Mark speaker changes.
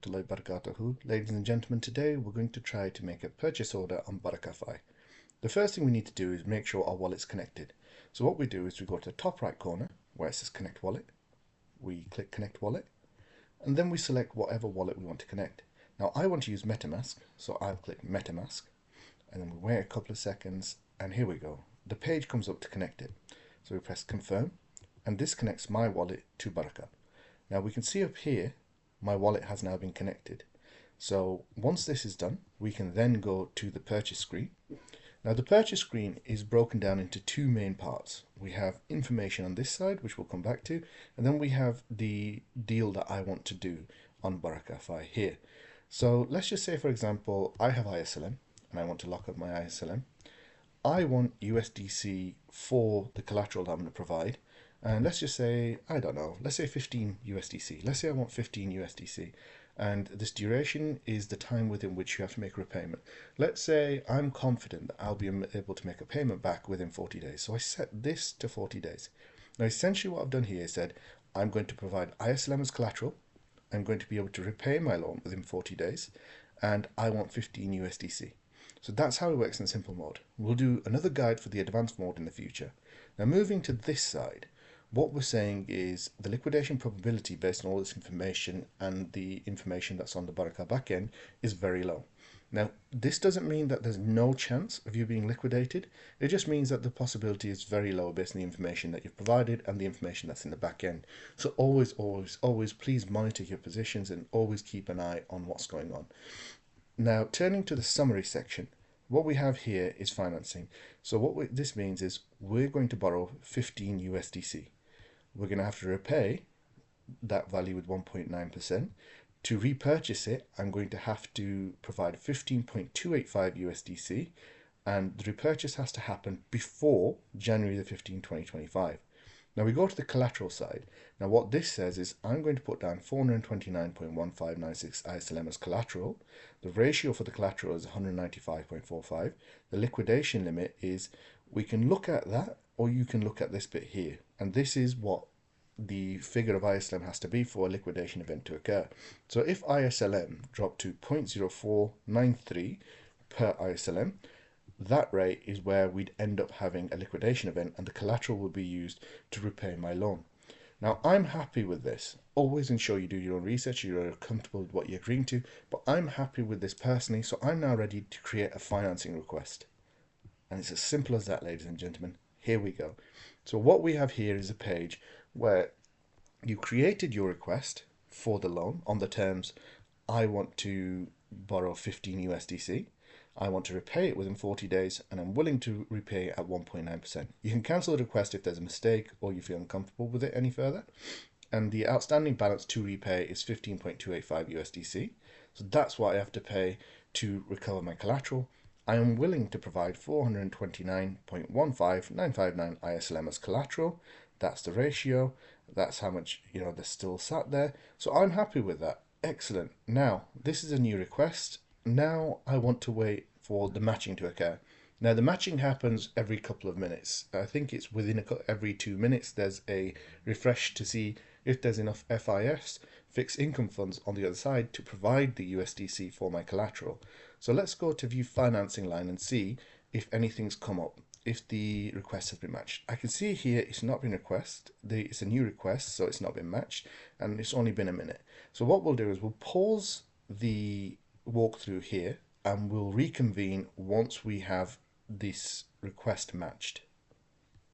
Speaker 1: warahmatullahi wabarakatuh. Ladies and gentlemen, today we're going to try to make a purchase order on BarakaFi. The first thing we need to do is make sure our wallet's connected. So what we do is we go to the top right corner where it says connect wallet. We click connect wallet and then we select whatever wallet we want to connect. Now I want to use MetaMask, so I'll click MetaMask and then we wait a couple of seconds and here we go. The page comes up to connect it. So we press confirm and this connects my wallet to Baraka. Now we can see up here my wallet has now been connected. So once this is done, we can then go to the purchase screen. Now the purchase screen is broken down into two main parts. We have information on this side, which we'll come back to, and then we have the deal that I want to do on BarakaFi here. So let's just say, for example, I have ISLM and I want to lock up my ISLM. I want USDC for the collateral that I'm going to provide. And let's just say, I don't know, let's say 15 USDC. Let's say I want 15 USDC. And this duration is the time within which you have to make a repayment. Let's say I'm confident that I'll be able to make a payment back within 40 days. So I set this to 40 days. Now, essentially what I've done here is said, I'm going to provide ISLM as collateral. I'm going to be able to repay my loan within 40 days. And I want 15 USDC. So that's how it works in simple mode. We'll do another guide for the advanced mode in the future. Now moving to this side, what we're saying is the liquidation probability based on all this information and the information that's on the Baraka backend is very low. Now, this doesn't mean that there's no chance of you being liquidated. It just means that the possibility is very low based on the information that you've provided and the information that's in the back end. So always please monitor your positions and always keep an eye on what's going on. Now, turning to the summary section, what we have here is financing. So what this means is we're going to borrow 15 USDC. We're going to have to repay that value with 1.9%. To repurchase it, I'm going to have to provide 15.285 USDC, and the repurchase has to happen before January the 15th, 2025. Now we go to the collateral side. Now what this says is I'm going to put down 429.1596 ISLM as collateral. The ratio for the collateral is 195.45. The liquidation limit is, we can look at that or you can look at this bit here. And this is what the figure of ISLM has to be for a liquidation event to occur. So if ISLM dropped to 0.0493 per ISLM, that rate is where we'd end up having a liquidation event and the collateral will be used to repay my loan. Now, I'm happy with this. Always ensure you do your own research, you're comfortable with what you're agreeing to, but I'm happy with this personally, so I'm now ready to create a financing request. And it's as simple as that, ladies and gentlemen. Here we go. So what we have here is a page where you created your request for the loan on the terms, I want to borrow 15 USDC. I want to repay it within 40 days and I'm willing to repay at 1.9%. You can cancel the request if there's a mistake or you feel uncomfortable with it any further. And the outstanding balance to repay is 15.285 USDC. So that's what I have to pay to recover my collateral. I am willing to provide 429.15959 ISLM as collateral. That's the ratio. That's how much, there's still sat there. So I'm happy with that. Excellent. Now, this is a new request. Now I want to wait for the matching to occur. Now the matching happens every couple of minutes. I think it's within every 2 minutes there's a refresh to see if there's enough FIFs, fixed income funds, on the other side to provide the USDC for my collateral. So let's go to view financing line and see if anything's come up, if the request has been matched. I can see here it's not been requested. It's a new request, so it's not been matched and it's only been a minute. So what we'll do is we'll pause the walkthrough here and we'll reconvene once we have this request matched.